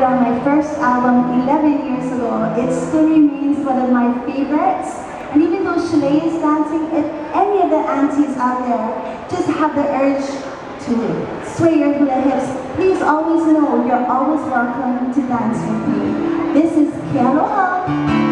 recorded on my first album 11 years ago. It still remains one of my favorites. And even though Shalay is dancing, if any of the aunties out there just have the urge to sway your hula hips, please always know you're always welcome to dance with me. This is Kealoha.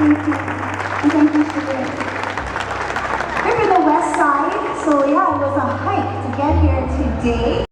Thank you. And thank you, Shalay. We're from the west side, so yeah, it was a hike to get here today.